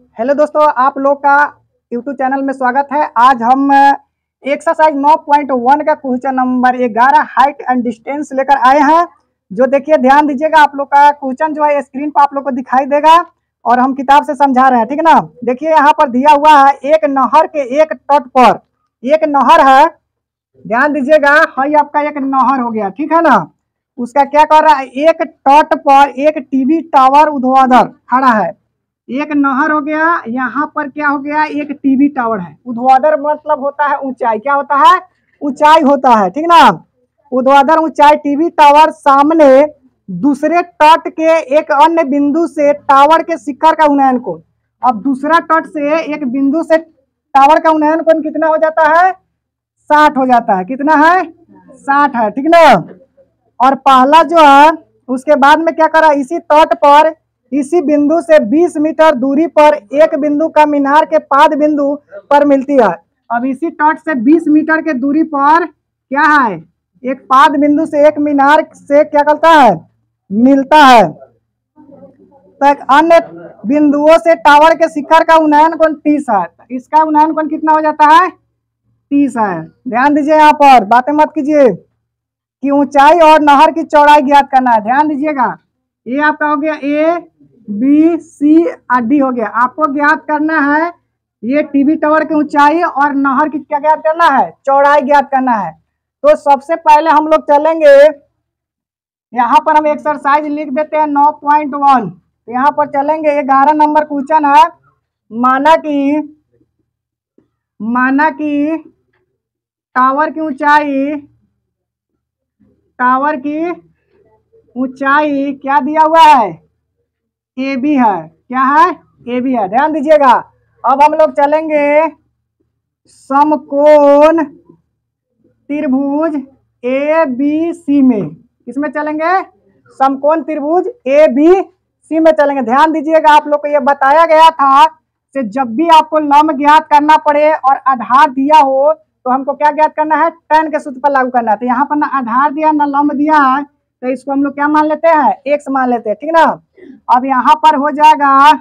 Hello दोस्तों, आप लोग का यूट्यूब चैनल में स्वागत है। आज हम एक्सरसाइज 9.1 का question number 11 height and distance लेकर आए हैं। जो देखिए, ध्यान दीजिएगा, आप लोग का क्वेश्चन जो है स्क्रीन पर आप लोग को दिखाई देगा और हम किताब से समझा रहे हैं, ठीक है ना। देखिए, यहाँ पर दिया हुआ है एक नहर के एक तट पर एक नहर है। ध्यान दीजिएगा, हई आपका एक नहर हो गया, ठीक है ना। उसका क्या कर रहा है, एक तट पर एक टीवी टावर ऊर्ध्वाधर खड़ा है। एक नहर हो गया, यहाँ पर क्या हो गया, एक टीवी टावर है। ऊर्ध्वाधर मतलब होता है ऊंचाई, क्या होता है, ऊंचाई होता है, ठीक ना। ऊर्ध्वाधर ऊंचाई टीवी टावर सामने दूसरे तट के एक अन्य बिंदु से टावर के शिखर का उन्नयन कोण। अब दूसरा तट से एक बिंदु से टावर का उन्नयन कोण कितना हो जाता है, 60 हो जाता है। कितना है, 60 है, ठीक ना। और पहला जो है उसके बाद में क्या करा, इसी तट पर इसी बिंदु से 20 मीटर दूरी पर एक बिंदु का मीनार के पाद बिंदु पर मिलती है। अब इसी तट से 20 मीटर के दूरी पर क्या है, एक पाद बिंदु से एक मीनार से क्या करता है, मिलता है। तो एक अन्य बिंदुओं से टावर के शिखर का उन्नयन कोण 30 है। तो इसका उन्नयन कोण कितना हो जाता है, 30 है। ध्यान दीजिए, यहाँ पर बातें मत कीजिए कि ऊंचाई और नहर की चौड़ाई ज्ञात करना है। ध्यान दीजिएगा, ये आपका हो गया ए बी सी और डी हो गया। आपको ज्ञात करना है ये टीवी टावर की ऊंचाई और नहर की क्या ज्ञात करना है, चौड़ाई ज्ञात करना है। तो सबसे पहले हम लोग चलेंगे, यहाँ पर हम एक्सरसाइज लिख देते हैं 9.1। तो यहाँ पर चलेंगे, 11 नंबर क्वेश्चन है। माना कि टावर की ऊंचाई क्या दिया हुआ है, ए बी है। क्या है, ए बी है। ध्यान दीजिएगा, अब हम लोग चलेंगे समकोण त्रिभुज ए बी सी में। किसमें चलेंगे, समकोण त्रिभुज ए बी सी में चलेंगे। ध्यान दीजिएगा, आप लोग को ये बताया गया था कि जब भी आपको लंब ज्ञात करना पड़े और आधार दिया हो तो हमको क्या ज्ञात करना है, tan के सूत्र पर लागू करना है। तो यहाँ पर ना आधार दिया ना लंब दिया है, तो इसको हम लोग क्या मान लेते हैं, x मान लेते हैं, ठीक ना। अब यहाँ पर हो जाएगा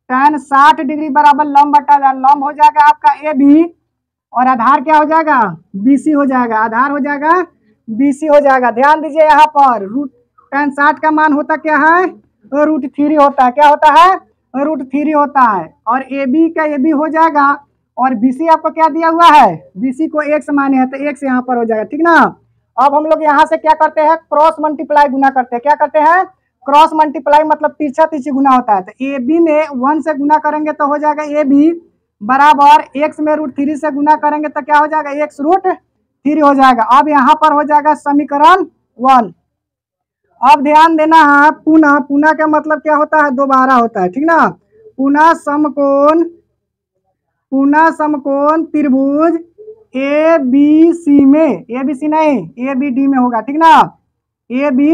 tan 60 डिग्री बराबर लंब बटा लंब हो जाएगा आपका ए बी, और आधार क्या हो जाएगा, BC हो जाएगा। आधार हो जाएगा BC हो जाएगा। ध्यान दीजिए, यहाँ पर tan 60 का मान होता क्या है, √3 होता है। क्या होता है, √3 होता है। और AB का AB हो जाएगा, और BC आपको क्या दिया हुआ है, BC को x माने हैं, तो x यहाँ पर हो जाएगा, ठीक ना। अब हम लोग यहाँ से क्या करते हैं, क्रॉस मल्टीप्लाई गुना करते हैं। क्या करते हैं, क्रॉस मल्टीप्लाई मतलब तिरछा तिरछी गुना होता है। तो AB में 1 से गुना करेंगे तो हो जाएगा AB बराबर x में √3 से गुना करेंगे तो क्या हो जाएगा, x √3 हो जाएगा। अब यहाँ पर हो जाएगा समीकरण 1। अब ध्यान देना है, पुनः का मतलब क्या होता है, दोबारा होता है, ठीक ना। पुनः समकोण त्रिभुज ए बी सी में, ए बी सी नहीं, ए बी डी में होगा, ठीक ना, ए बी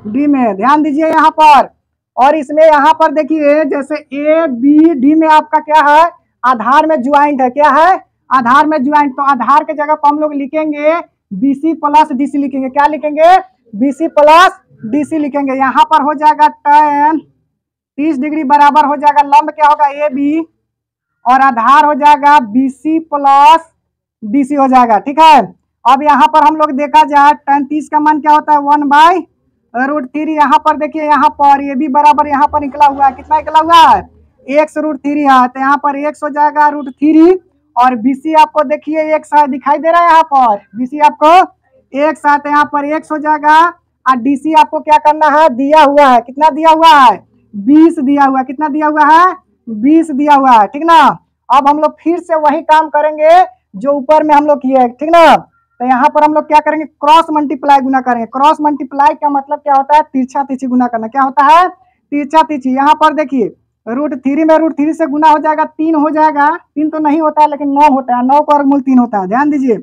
डी में। ध्यान दीजिए यहाँ पर, और इसमें यहाँ पर देखिए, जैसे ए बी डी में आपका क्या है, आधार में ज्वाइंट है। क्या है, आधार में ज्वाइंट। तो आधार के जगह पर हम लोग लिखेंगे BC प्लस DC लिखेंगे। क्या लिखेंगे, BC प्लस DC लिखेंगे। यहाँ पर हो जाएगा tan 30 डिग्री बराबर हो जाएगा लंब क्या होगा, AB, और आधार हो जाएगा BC प्लस DC हो जाएगा, ठीक है। अब यहाँ पर हम लोग देखा जाए tan 30 का मान क्या होता है, 1/√3। यहाँ पर देखिए, यहाँ पर ये भी बराबर यहाँ पर निकला हुआ है। कितना निकला हुआ है, x √3 है। तो यहाँ पर x हो जाएगा √3, और BC आपको देखिए x दिखाई दे रहा है। यहाँ पर BC आपको x है, तो यहाँ पर x हो जाएगा, और DC आपको क्या करना है, दिया हुआ है। कितना दिया हुआ है, 20 दिया हुआ है। कितना दिया हुआ है, 20 दिया हुआ है, ठीक ना। अब हम लोग फिर से वही काम करेंगे जो ऊपर में हम लोग किए, ठीक ना। तो यहाँ पर हम लोग क्या करेंगे, क्रॉस मल्टीप्लाई गुना करेंगे। क्रॉस मल्टीप्लाई का मतलब क्या होता है, तिरछा तिरछी गुना करना। क्या होता है, तिरछा तिरछी। यहाँ पर देखिए √3 में √3 से गुना हो जाएगा, 3 हो जाएगा। 3 तो नहीं होता है लेकिन 9 होता है, 9 का वर्गमूल 3 होता है। ध्यान दीजिए,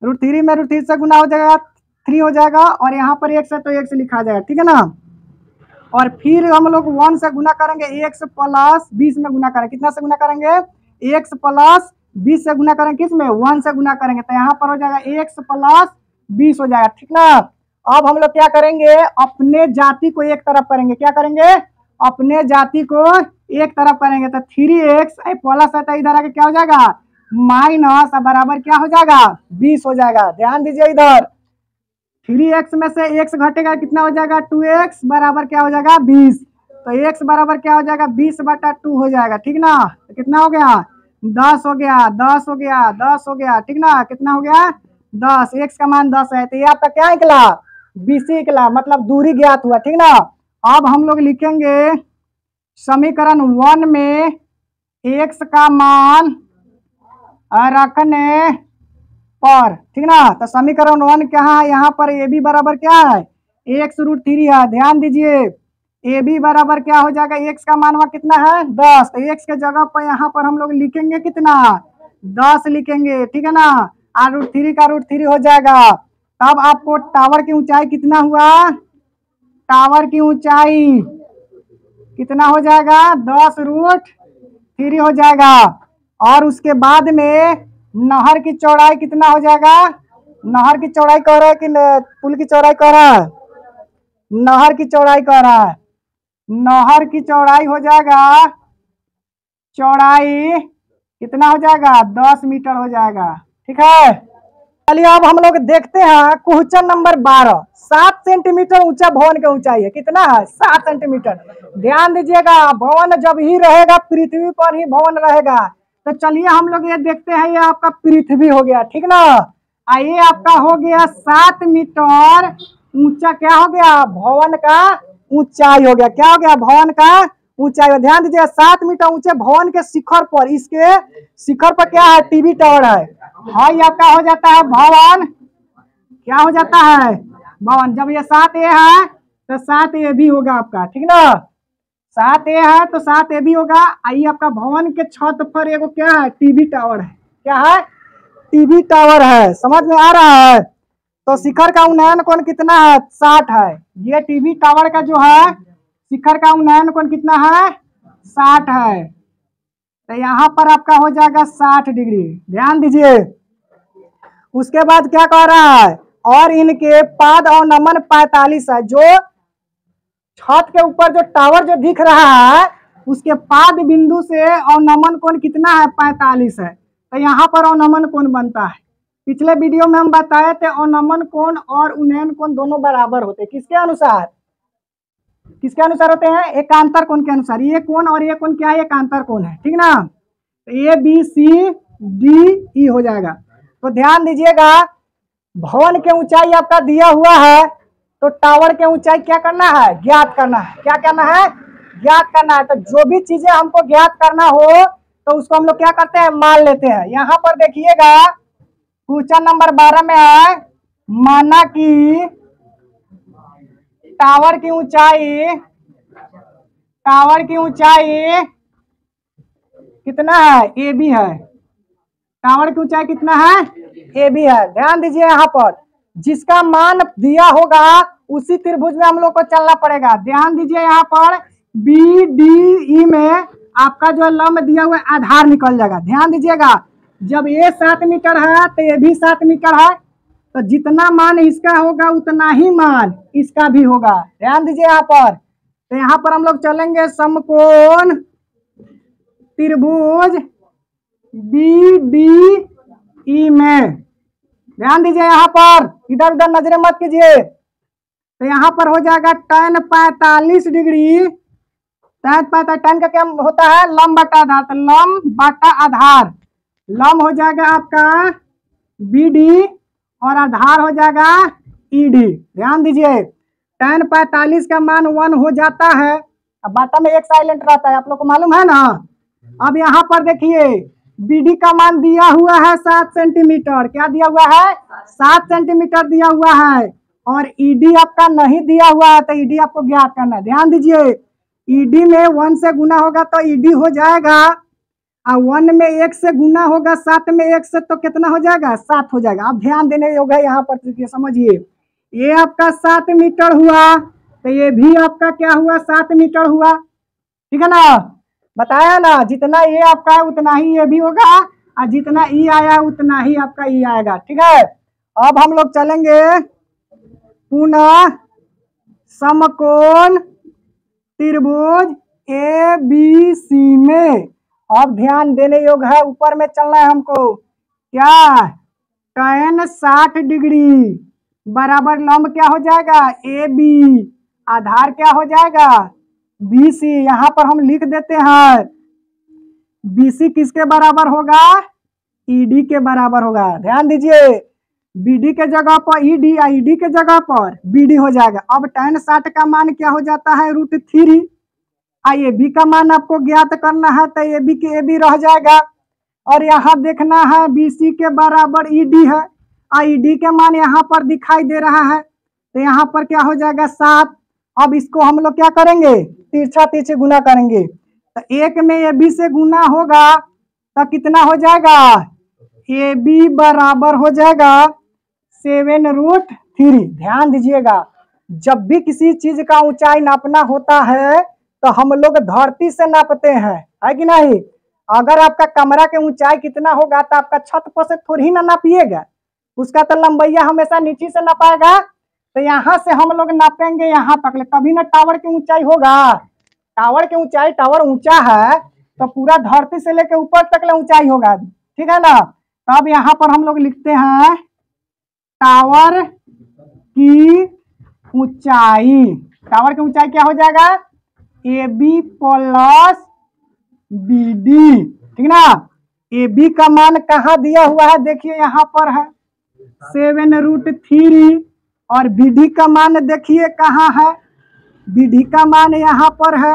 √3 में √3 से गुना हो जाएगा, 3 हो जाएगा, और यहाँ पर x है तो x लिखा जाएगा, ठीक है ना। और फिर हम लोग 1 से गुना करेंगे, x प्लस 20 में गुना करेंगे। कितना से गुना करेंगे, x प्लस 20 से गुना करेंगे, किस में, 1 से गुना करेंगे। तो यहाँ पर हो जाएगा x प्लस 20 हो जाएगा, ठीक ना। अब हम लोग क्या करेंगे, अपने जाति को एक तरफ करेंगे। क्या करेंगे, अपने जाति को एक तरफ करेंगे तो 3x प्लस है तो इधर आके क्या हो जाएगा माइनस बराबर क्या हो जाएगा 20 हो जाएगा। ध्यान दीजिए इधर 3x में से x घटेगा कितना हो जाएगा 2x बराबर क्या हो जाएगा 20। तो x बराबर क्या हो जाएगा 20/2 हो जाएगा। ठीक ना, तो कितना हो गया 10 हो गया 10 हो गया 10 हो गया। ठीक ना, कितना हो गया 10, x का मान 10 है तो ये आपका क्या निकला 20 निकला, मतलब दूरी ज्ञात हुआ। ठीक ना, अब हम लोग लिखेंगे समीकरण 1 में x का मान रखने पर। ठीक ना, तो समीकरण 1 क्या है यहाँ पर ए बी बराबर क्या है x√3 है। ध्यान दीजिए ए बी बराबर क्या हो जाएगा x का मान वहाँ कितना है 10, तो x के जगह पर यहाँ पर हम लोग लिखेंगे कितना 10 लिखेंगे। ठीक है ना, √3 का √3 हो जाएगा। तब आपको टावर की ऊंचाई कितना हुआ, टावर की ऊंचाई कितना हो जाएगा 10√3 हो जाएगा। और उसके बाद में नहर की चौड़ाई कितना हो जाएगा, नहर की चौड़ाई कह रहा है कि पुल की चौड़ाई कह रहा है, नहर की चौड़ाई कह रहा है। नहर की चौड़ाई हो जाएगा, चौड़ाई कितना हो जाएगा 10 मीटर हो जाएगा। ठीक है, चलिए अब हम लोग देखते हैं क्वेश्चन नंबर 12। 7 सेंटीमीटर ऊंचा भवन की ऊंचाई है, कितना है 7 सेंटीमीटर। ध्यान दीजिएगा भवन जब ही रहेगा पृथ्वी पर ही भवन रहेगा। तो चलिए हम लोग ये देखते हैं, ये आपका पृथ्वी हो गया। ठीक ना, ये आपका हो गया 7 मीटर ऊंचा क्या हो गया भवन का ऊंचाई हो गया। क्या हो गया भवन का ऊंचाई। ध्यान दीजिए 7 मीटर ऊंचे भवन के शिखर पर, इसके शिखर पर क्या है टीवी टावर है। हाँ ये आपका हो जाता है भवन, क्या हो जाता है भवन। जब ये 7A है तो 7A भी होगा आपका। ठीक ना, 7A है तो 7A भी होगा। आइए आपका भवन के छत पर एगो क्या है टीवी टावर है, क्या है टीवी टावर है। समझ में आ रहा है। तो शिखर का उन्नयन कोण कितना है 60 है। ये टीवी टावर का जो है शिखर का उन्नयन कोण कितना है 60 है। तो यहाँ पर आपका हो जाएगा 60 डिग्री। ध्यान दीजिए उसके बाद क्या कह रहा है, और इनके पाद और नमन 45 है। जो छत के ऊपर जो टावर जो दिख रहा है उसके पाद बिंदु से और नमन कोण कितना है 45 है। तो यहाँ पर अवनमन कोण बनता है। पिछले वीडियो में हम बताए थे अवनमन कोण और उन्नयन कोण दोनों बराबर होते हैं। किसके अनुसार, किसके अनुसार होते हैं एकांतर कोण के अनुसार। ये कोण और ये कोण क्या है एकांतर कोण है। ठीक ना, तो ABCDE हो जाएगा। तो ध्यान दीजिएगा भवन के ऊंचाई आपका दिया हुआ है तो टावर के ऊंचाई क्या करना है ज्ञात करना है। क्या करना है ज्ञात करना है। तो जो भी चीजें हमको ज्ञात करना हो तो उसको हम लोग क्या करते हैं मान लेते हैं। यहाँ पर देखिएगा क्वेश्चन नंबर 12 में है माना कि टावर की ऊंचाई कितना है AB है। टावर की ऊंचाई कितना है AB है। ध्यान दीजिए यहाँ पर जिसका मान दिया होगा उसी त्रिभुज में हम लोग को चलना पड़ेगा। ध्यान दीजिए यहाँ पर BDE में आपका जो लंब दिया हुआ आधार निकल जाएगा। ध्यान दीजिएगा जब ये 7 मीटर है तो ये भी 7 मीटर है, तो जितना मान इसका होगा उतना ही मान इसका भी होगा। ध्यान दीजिए यहाँ पर। तो यहाँ पर हम लोग चलेंगे समकोण त्रिभुज BDE में। ध्यान दीजिए यहाँ पर, इधर उधर नजरें मत कीजिए। तो यहाँ पर हो जाएगा tan 45 डिग्री। tan का क्या होता है लंब बटा आधार, तो लंब बटा आधार। लंब हो जाएगा आपका BD और आधार हो जाएगा ED। ध्यान दीजिए tan 45 का मान 1 हो जाता है। अब बाटा में एक साइलेंट रहता है, आप लोग को मालूम है ना। अब यहाँ पर देखिए BD का मान दिया हुआ है 7 सेंटीमीटर। क्या दिया हुआ है 7 सेंटीमीटर दिया हुआ है। और ED आपका नहीं दिया हुआ है तो ED आपको ज्ञात करना है। ध्यान दीजिए ED में 1 से गुना होगा तो ED हो जाएगा, और 1 में 1 से गुना होगा 7 में 1 से तो कितना हो जाएगा 7 हो जाएगा। अब ध्यान देने योग्य है यहाँ पर समझिए ये आपका 7 मीटर हुआ तो ये भी आपका क्या हुआ 7 मीटर हुआ। ठीक है ना, बताया ना जितना ये आपका है उतना ही ये भी होगा, और जितना ई आया उतना ही आपका ई आएगा। ठीक है, अब हम लोग चलेंगे पुनः समकोण त्रिभुज ABC में। अब ध्यान देने योग्य है, ऊपर में चलना है हमको। क्या tan 60 डिग्री बराबर लंब क्या हो जाएगा AB, आधार क्या हो जाएगा BC। यहाँ पर हम लिख देते हैं BC किसके बराबर होगा, ED के बराबर होगा। ध्यान दीजिए, BD के जगह पर ED, ED के जगह पर BD हो जाएगा। अब tan 60 का मान क्या हो जाता है √3। AB का मान आपको ज्ञात करना है, तो AB के AB रह जाएगा। और यहाँ देखना है BC के बराबर ED है, ED के मान यहाँ पर दिखाई दे रहा है, तो यहाँ पर क्या हो जाएगा 7। अब इसको हम लोग क्या करेंगे, तिरछा तिरछे गुना करेंगे। तो 1 में AB से गुना होगा तो कितना हो जाएगा, AB बराबर हो जाएगा 7√3। ध्यान दीजिएगा, जब भी किसी चीज का ऊंचाई नापना होता है तो हम लोग धरती से नापते हैं, है कि नहीं। अगर आपका कमरा के ऊंचाई कितना होगा तो आपका छत पर से थोड़ी ही ना नापिएगा, उसका तो लंबैया हमेशा नीचे से नापाएगा। तो यहाँ से हम लोग नापेंगे यहाँ तक, तभी ना टावर की ऊंचाई होगा। टावर की ऊंचाई, टावर ऊंचा है तो पूरा धरती से लेकर ऊपर तक ऊंचाई होगा, ठीक है ना। तो अब यहाँ पर हम लोग लिखते हैं टावर की ऊंचाई। टावर की ऊंचाई क्या हो जाएगा AB + BD, ठीक ना। AB का मान कहाँ दिया हुआ है, देखिए यहाँ पर है 7√3। और BD का मान देखिए कहाँ है, BD का मान यहाँ पर है।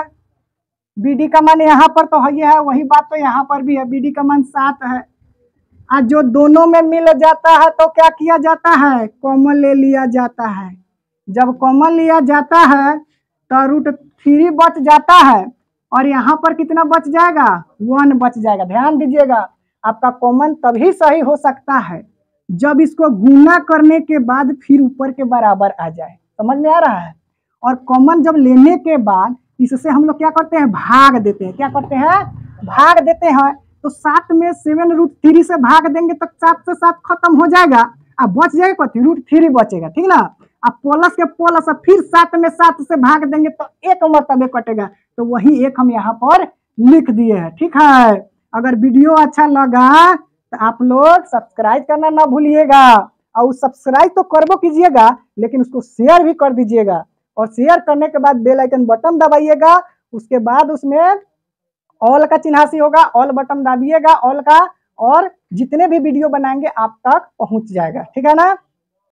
BD का मान यहाँ पर तो है, वही बात तो यहाँ पर भी है, BD का मान 7 है। आज जो दोनों में मिल जाता है तो क्या किया जाता है, कॉमन ले लिया जाता है। जब कॉमन लिया जाता है तो √3 बच जाता है, और यहाँ पर कितना बच जाएगा 1 बच जाएगा। ध्यान दीजिएगा, आपका कॉमन तभी सही हो सकता है जब इसको गुना करने के बाद फिर ऊपर के बराबर आ जाए। समझ में आ रहा है। और कॉमन जब लेने के बाद इससे हम लोग क्या करते हैं, भाग देते हैं। क्या करते हैं, भाग देते हैं। तो 7 में 7√3 से भाग देंगे तो 7 से 7 खत्म हो जाएगा, अब बच जाएगा कथी √3 बचेगा, ठीक ना। अब प्लस के प्लस फिर 7 में 7 से भाग देंगे तो 1 मरतबे कटेगा, तो वही 1 हम यहाँ पर लिख दिए हैं, ठीक है। अगर वीडियो अच्छा लगा तो आप लोग सब्सक्राइब करना ना भूलिएगा, और सब्सक्राइब तो करबो कीजिएगा लेकिन उसको शेयर भी कर दीजिएगा। और शेयर करने के बाद बेल आइकन बटन दबाइएगा, उसके बाद उसमें ऑल का चिन्हासी होगा, ऑल बटन दबाइएगा ऑल का, और जितने भी वीडियो बनाएंगे आप तक पहुंच जाएगा, ठीक है ना।